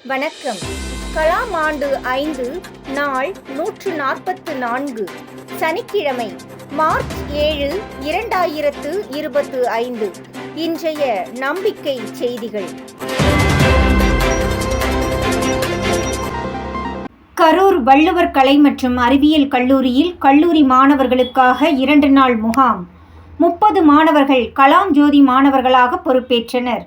வணக்கம். கலாம் ஆண்டு 5 நாள் 144 சனிக்கிழமை மார்ச் 7, 2025. இன்றைய நம்பிக்கை செய்திகள். கரூர் வள்ளுவர் கலை மற்றும் அறிவியல் கல்லூரியில் கல்லூரி மாணவர்களுக்காக 2 நாள் முகாம். 30 மாணவர்கள் கலாம் ஜோதி மாணவர்களாக பொறுப்பேற்றனர்.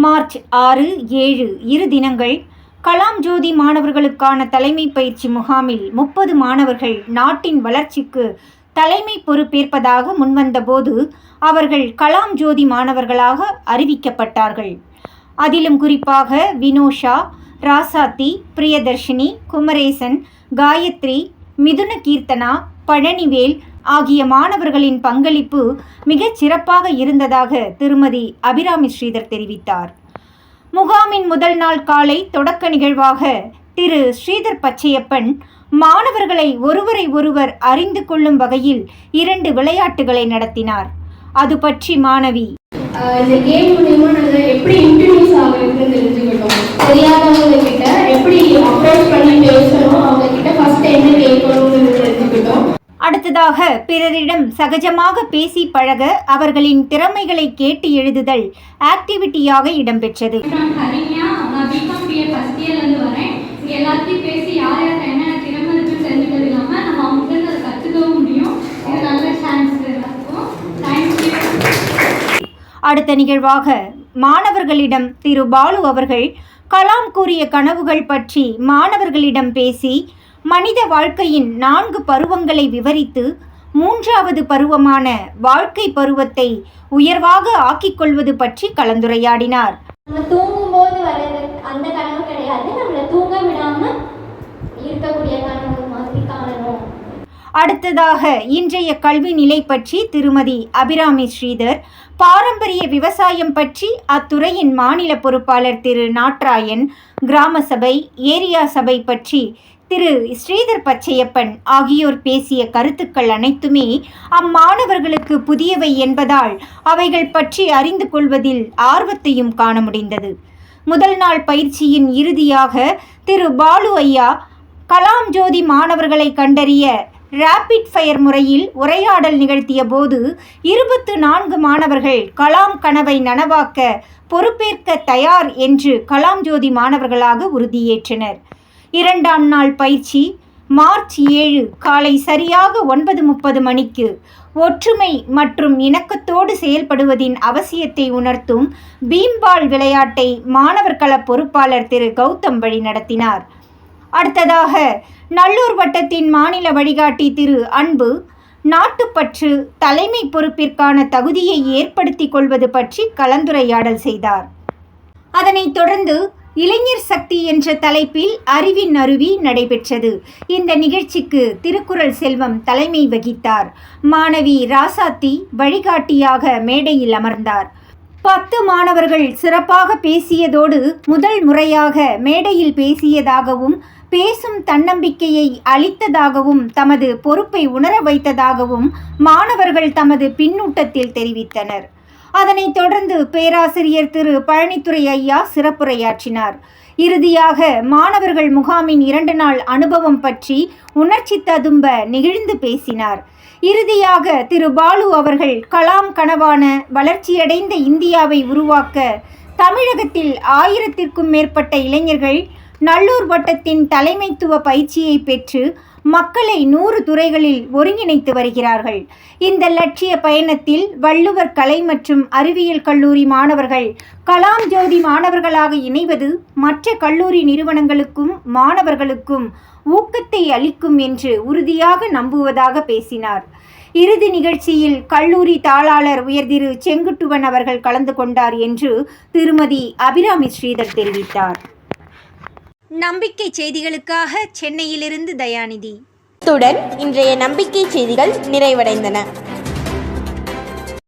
மார்ச் 6, 7 இரு தினங்கள் கலாம் ஜோதி மாணவர்களுக்கான தலைமை பயிற்சி முகாமில் 30 மாணவர்கள் நாட்டின் வளர்ச்சிக்கு தலைமை பொறுப்பேற்பதாக முன்வந்தபோது அவர்கள் கலாம் ஜோதி மாணவர்களாக அறிவிக்கப்பட்டார்கள். அதிலும் குறிப்பாக வினோஷா, ராசாத்தி, பிரியதர்ஷினி, குமரேசன், காயத்ரி, மிதுன கீர்த்தனா, பழனிவேல் ஆகிய மாணவர்களின் பங்களிப்பு மிகச் சிறப்பாக இருந்ததாக திருமதி அபிராமி ஸ்ரீதர் தெரிவித்தார். முகாமின் முதல் நாள் காலை தொடக்க நிகழ்வாக திரு ஸ்ரீதர் பச்சையப்பன் மாணவர்களை ஒருவரை ஒருவர் அறிந்து கொள்ளும் வகையில் 2 விளையாட்டுகளை நடத்தினார். அது பற்றி மாணவி, இந்த கேம் மூலமா நாங்க எப்படி இன்ட்ரோடியூஸ் ஆகுறதுன்னு தெரிஞ்சுக்கிட்டோம். தெரியாதவங்க கிட்ட எப்படி அப்ரோச் பண்ணி பேசணும், அவங்க கிட்ட ஃபர்ஸ்ட் என்ன கேட்கணும்னு தெரிஞ்சுக்கிட்டோம். அடுத்ததாக பிறரிடம் சகஜமாக பேசி பழக அவர்களின் திறமைகளை கேட்டு எழுதுதல் ஆக்டிவிட்டியாக இடம்பெற்றது. எல்லாத்தையும் பேசி யார் யாருக்கு என்ன திறமை இருக்குன்னு தெரிஞ்சுக்கிறது இல்லாம நம்ம அவங்க அதை கற்றுக்கவும் முடியும். இது நல்ல சான்ஸ் எல்லாருக்கும். தேங்க்யூ. அடுத்த நிகழ்வாக மாணவர்களிடம் திரு பாலு அவர்கள் கலாம் கூறிய கனவுகள் பற்றி மாணவர்களிடம் பேசி மனித வாழ்க்கையின் 4 பருவங்களை விவரித்து 3வது பருவமான வாழ்க்கை பருவத்தை உயர்வாக ஆக்கிக் கொள்வது பற்றி கலந்துரையாடினார். நம்ம தூங்கும்போது வர்றது அந்த கனவு கிடையாது, நம்மளை தூங்க விடாம இருக்கக்கூடிய கனவு மாதிரி காணணும். அடுத்ததாக இன்றைய கல்வி நிலை பற்றி திருமதி அபிராமி ஸ்ரீதர், பாரம்பரிய விவசாயம் பற்றி அத்துறையின் மாநில பொறுப்பாளர் திரு நாட்ராயன், கிராம சபை, ஏரியா சபை பற்றி திரு ஸ்ரீதர் பச்சையப்பன் ஆகியோர் பேசிய கருத்துக்கள் அனைத்துமே அம்மாணவர்களுக்கு புதியவை என்பதால் அவைகள் பற்றி அறிந்து கொள்வதில் ஆர்வத்தையும் காண முடிந்தது. முதல் நாள் பயிற்சியின் இறுதியாக திரு பாலு ஐயா கலாம் ஜோதி மாணவர்களை கண்டறிய ராபிட் ஃபயர் முறையில் உரையாடல் நிகழ்த்திய போது 24 மாணவர்கள் கலாம் கனவை நனவாக்க பொறுப்பேற்க தயார் என்று கலாம் ஜோதி மாணவர்களாக உறுதியேற்றனர். 2ஆம் நாள் பயிற்சி மார்ச் 7 காலை சரியாக 9:30 மணிக்கு ஒற்றுமை மற்றும் இணக்கத்தோடு செயல்படுவதின் அவசியத்தை உணர்த்தும் பீம்பால் விளையாட்டை மாணவர் கள பொறுப்பாளர் திரு கௌதம் வழி நடத்தினார். அடுத்ததாக நல்லூர் வட்டத்தின் மாநில வழிகாட்டி திரு அன்பு நாட்டுப்பற்று தலைமை பொறுப்பிற்கான தகுதியை ஏற்படுத்தி கொள்வது பற்றி கலந்துரையாடல் செய்தார். அதனைத் தொடர்ந்து இளைஞர் சக்தி என்ற தலைப்பில் அறிவின் அருவி நடைபெற்றது. இந்த நிகழ்ச்சிக்கு திருக்குறள் செல்வம் தலைமை வகித்தார். மாணவி ராசாத்தி வழிகாட்டியாக மேடையில் அமர்ந்தார். 10 மாணவர்கள் சிறப்பாக பேசியதோடு முதல் முறையாக மேடையில் பேசியதாகவும் பேசும் தன்னம்பிக்கையை அளித்ததாகவும் தமது பொறுப்பை உணர வைத்ததாகவும் மாணவர்கள் தமது பின்னூட்டத்தில் தெரிவித்தனர். அதனைத் தொடர்ந்து பேராசிரியர் திரு பழனித்துறை ஐயா சிறப்புரையாற்றினார். இறுதியாக மாணவர்கள் முகாமின் 2 நாள் அனுபவம் பற்றி உணர்ச்சி ததும்ப நெகிழ்ந்து பேசினார். இறுதியாக திரு பாலு அவர்கள் கலாம் கனவான வளர்ச்சியடைந்த இந்தியாவை உருவாக்க தமிழகத்தில் 1000த்திற்கும் மேற்பட்ட இளைஞர்கள் நல்லூர் வட்டத்தின் தலைமைத்துவ பயிற்சியை பெற்று மக்களை 100 துறைகளில் ஒருங்கிணைத்து வருகிறார்கள். இந்த லட்சிய பயணத்தில் வள்ளுவர் கலை மற்றும் அறிவியல் கல்லூரி மாணவர்கள் கலாம் ஜோதி மாணவர்களாக இணைவது மற்ற கல்லூரி நிறுவனங்களுக்கும் மாணவர்களுக்கும் ஊக்கத்தை அளிக்கும் என்று உறுதியாக நம்புவதாக பேசினார். இறுதி நிகழ்ச்சியில் கல்லூரி தாளாளர் உயர்திரு செங்குட்டுவன் அவர்கள் கலந்து கொண்டார் என்று திருமதி அபிராமி ஸ்ரீதர் தெரிவித்தார். நம்பிக்கை செய்திகளுக்காக சென்னையிலிருந்து தயாநிதி. இத்துடன் இன்றைய நம்பிக்கை செய்திகள் நிறைவடைந்தன.